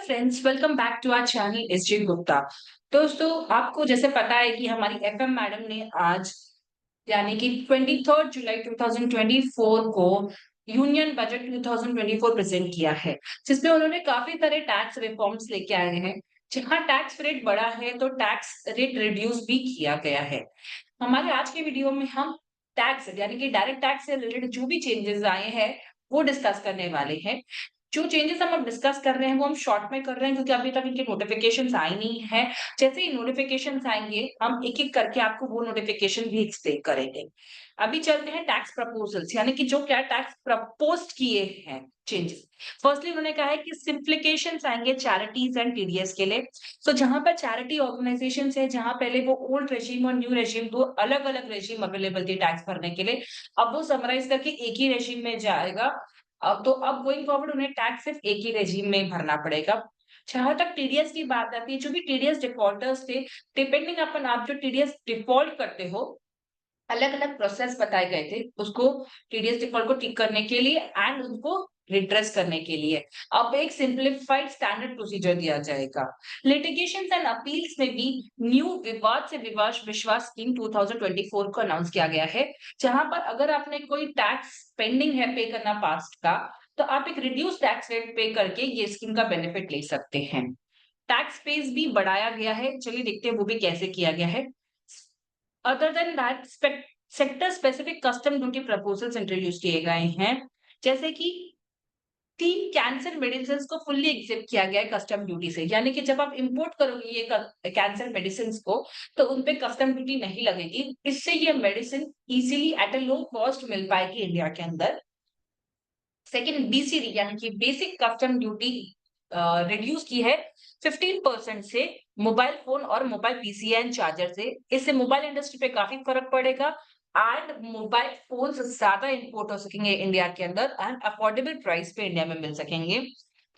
Friends, welcome back to our channel S J Gupta. दोस्तों, आपको जैसे पता है कि हमारी एफएम मैडम ने आज यानी कि 23 जुलाई 2024 को यूनियन बजट 2024 प्रेजेंट किया है, जिसमें उन्होंने काफी सारे टैक्स रिफॉर्म्स लेके आए हैं। जहां टैक्स रेट बढ़ा है तो टैक्स रेट रिड्यूस भी किया गया है। हमारे आज के वीडियो में हम टैक्स यानी कि डायरेक्ट टैक्स से रिलेटेड जो भी चेंजेस आए हैं वो डिस्कस करने वाले हैं। जो चेंजेस हम अब डिस्कस कर रहे हैं वो हम शॉर्ट में कर रहे हैं क्योंकि अभी तक इनके नोटिफिकेशंस आए नहीं है। जैसे ही नोटिफिकेशंस आएंगे हम एक एक करके आपको वो नोटिफिकेशन भी एक्सप्लेन करेंगे। अभी चलते हैं टैक्स प्रपोजल्स यानी कि जो क्या टैक्स प्रपोज किए हैं चेंजेस। फर्स्टली उन्होंने कहा है कि सिंप्लीकेशंस आएंगे चैरिटीज एंड टीडीएस के लिए। सो जहां पर चैरिटी ऑर्गेनाइजेशंस है, जहां पहले वो ओल्ड रेजिम और न्यू रेजिम दो अलग अलग रेजिम अवेलेबल थी टैक्स भरने के लिए, अब वो समराइज करके एक ही रेजिम में जाएगा। अब गोइंग फॉरवर्ड उन्हें टैक्स सिर्फ एक ही रेजिम में भरना पड़ेगा। जहां तक टीडीएस की बात आती है, जो भी टीडीएस डिफॉल्टर्स थे, डिपेंडिंग अपन आप जो टीडीएस डिफॉल्ट करते हो, अलग अलग प्रोसेस बताए गए थे उसको टीडीएस डिफॉल्ट को ठीक करने के लिए एंड उनको रिड्रेस करने के लिए। अब एक सिंप्लीफाइड स्टैंडर्ड प्रोसीजर दिया जाएगा। लिटिगेशंस एंड अपील्स में भी न्यू विवाद से विवाद विश्वास स्कीम 2024 को अनाउंस किया गया है। जहां पर अगर आपने कोई टैक्स पेंडिंग है पे करना पास्ट का, तो आप एक रिड्यूस टैक्स रेट पे करके ये स्कीम का बेनिफिट ले सकते हैं। टैक्स स्पेस भी बढ़ाया गया है, चलिए देखते हैं वो भी कैसे किया गया है। Other than that sector specific custom duty proposals introduce किए गए हैं। जैसे कि 3 कैंसर मेडिसिन को फुल्ली एक्सेप्ट किया गया है कस्टम ड्यूटी से, यानी कि जब आप इंपोर्ट करोगे ये कैंसर मेडिसिन को, तो उन पे कस्टम ड्यूटी नहीं लगेगी। इससे ये medicine easily at a low cost मिल पाएगी इंडिया के अंदर। सेकंड, बीसीडी यानी कि बेसिक कस्टम ड्यूटी रिड्यूस की है 15% से मोबाइल फोन और मोबाइल पीसी एंड चार्जर से। इससे मोबाइल इंडस्ट्री पे काफी फर्क पड़ेगा एंड मोबाइल फोन ज्यादा इंपोर्ट हो सकेंगे इंडिया के अंदर एंड अफोर्डेबल प्राइस पे इंडिया में मिल सकेंगे।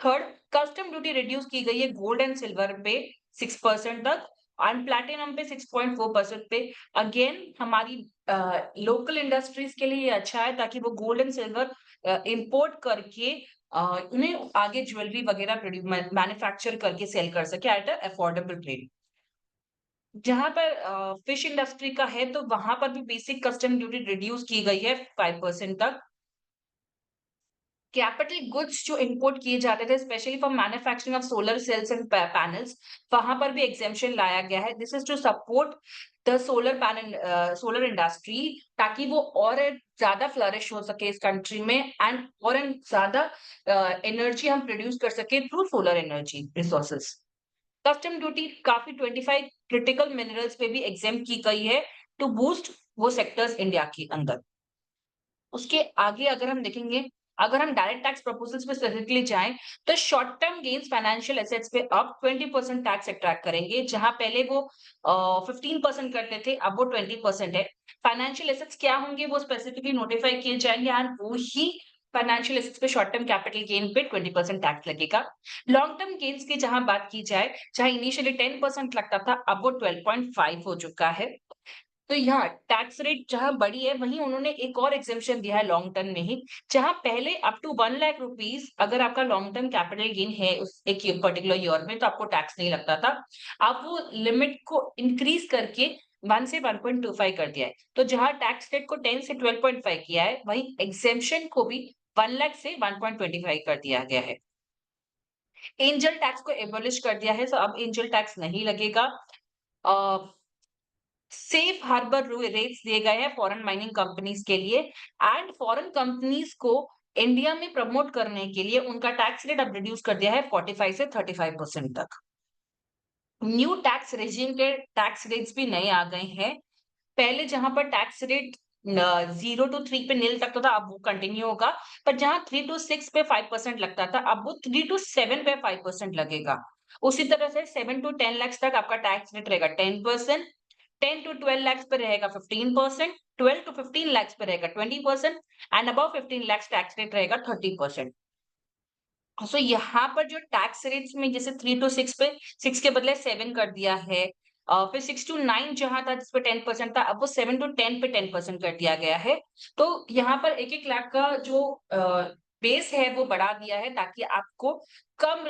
थर्ड, कस्टम ड्यूटी रिड्यूस की गई है गोल्ड एंड सिल्वर पे 6% तक एंड प्लैटिनम पे 6.4% पे। अगेन हमारी लोकल इंडस्ट्रीज के लिए ये अच्छा है ताकि वो गोल्ड एंड सिल्वर इंपोर्ट करके उन्हें आगे ज्वेलरी वगैरह मैन्युफैक्चर करके सेल कर सके एट अफोर्डेबल रेट। जहां पर फिश इंडस्ट्री का है तो वहां पर भी बेसिक कस्टम ड्यूटी रिड्यूस की गई है 5% तक। कैपिटल गुड्स जो इंपोर्ट किए जाते थे specially for manufacturing of solar cells and panels, वहां पर भी एग्जेम्पशन लाया गया है। This is to support the solar panel solar industry, ताकि वो और ज्यादा फ्लरिश हो सके इस कंट्री में एंड और ज्यादा एनर्जी हम प्रोड्यूस कर सके through solar energy resources. Custom duty काफी 25 क्रिटिकल मिनरल्स पे भी एग्जाम की गई है टू बूस्ट वो सेक्टर्स इंडिया के अंदर। उसके आगे अगर हम देखेंगे, अगर हम डायरेक्ट टैक्स प्रपोजल्स पे स्पेसिफिकली जाएं, तो short term gains financial assets पे अब 20% टैक्स अट्रैक्ट करेंगे। जहां पहले वो 15% करते थे, अब वो 20% है। फाइनेंशियल एसेट्स क्या होंगे वो स्पेसिफिकली नोटिफाई किए जाएंगे एंड वो ही फाइनेंशियल एसेट्स पे शॉर्ट टर्म कैपिटल गेन पे 20% टैक्स लगेगा। लॉन्ग टर्म गेन्स की जहां बात की जाए, जहां इनिशियली 10% लगता था, अब वो 12.5 हो चुका है। तो यहाँ टैक्स रेट जहां बढ़ी है, वहीं उन्होंने एक और एग्जेम्पशन दिया है लॉन्ग टर्म में ही। जहां पहले अप टू 1 लाख रुपीज अगर आपका लॉन्ग टर्म कैपिटल गेन है उस एक पर्टिकुलर ईयर में, तो आपको टैक्स नहीं लगता था। अब वो लिमिट को इंक्रीज करके 1 से 1.25 कर दिया है। तो जहां टैक्स रेट को 10 से 12.5 किया है, वहीं एग्जेम्पशन को भी 1 लाख से 1.25 कर दिया गया है। एंजल टैक्स को एबोलिश कर दिया है, तो अब एंजल टैक्स नहीं लगेगा। सेफ हार्बर रेट्स दिए गए हैं फॉरेन माइनिंग कंपनीज के लिए एंड फॉरेन कंपनीज को इंडिया में प्रमोट करने के लिए उनका टैक्स रेट अब रिड्यूस कर दिया है 45 से 35% तक। न्यू टैक्स रेजिम के टैक्स रेट्स भी नए आ गए हैं। पहले जहां पर टैक्स रेट 0 to 3 पे नील तक था, अब वो कंटिन्यू होगा। पर जहां 3 to 6 पे 5% लगता था, अब वो 3 to 7 पे 5% लगेगा। उसी तरह से 7 to 10 लाख तक आपका टैक्स रेट रहेगा 10%। 10 to 12 lakhs पे रहेगा 15%, 12 to 15 lakhs पे रहेगा 20% and above 15 lakhs tax rate रहेगा 30%। सो यहाँ पर जो टैक्स रेट्स में जैसे 3 to 6 पे 6 के बदले 7 कर दिया है। फिर 6 to 9 जहां था जिसपे 10% था, अब वो 7 to 10 पे 10% कर दिया गया है। तो यहाँ पर 1-1 लाख का जो बेस है वो बढ़ा दिया है ताकि आपको कम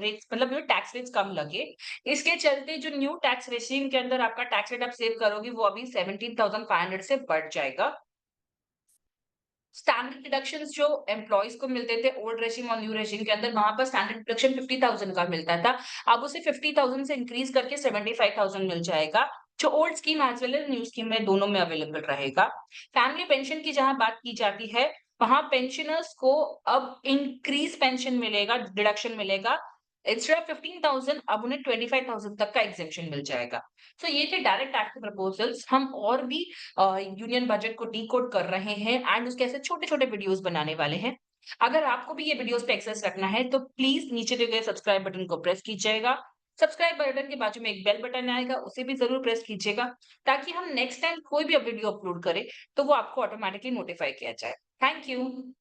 रेट्स मतलब जो टैक्स रेट्स कम लगे। इसके चलते जो न्यू टैक्स रेजिम के अंदर आपका टैक्स रेट आप सेव करोगे वो अभी 17,500 से बढ़ जाएगा। स्टैंडर्ड डिडक्शंस जो एम्प्लॉइज को मिलते थे ओल्ड रेजिम और न्यू रेजिम के अंदर, वहां पर स्टैंडर्ड डिडक्शन 50,000 का मिलता था। अब उसे 50,000 से इंक्रीज करके 75,000 मिल जाएगा, जो old scheme as well as new scheme में दोनों में अवेलेबल रहेगा। फैमिली पेंशन की जहां बात की जाती है, वहां पेंशनर्स को अब इंक्रीज पेंशन मिलेगा, डिडक्शन मिलेगा। इंस्टेड ऑफ 15,000 अब उन्हें 25,000 तक का एग्जेम्पशन मिल जाएगा। तो ये थे डायरेक्ट टैक्स के प्रपोजल्स। हम और भी यूनियन बजट को डिकोड कर रहे हैं एंड उसके ऐसे छोटे-छोटे वीडियोस बनाने वाले हैं। अगर आपको भी ये वीडियोस पे एक्सेस रखना है तो प्लीज नीचे दिए गए सब्सक्राइब बटन को प्रेस कीजिएगा। सब्सक्राइब बटन के बाजू में एक बेल बटन आएगा, उसे भी जरूर प्रेस कीजिएगा ताकि हम नेक्स्ट टाइम कोई भी वीडियो अपलोड करें तो वो आपको ऑटोमेटिकली नोटिफाई किया जाए। Thank you.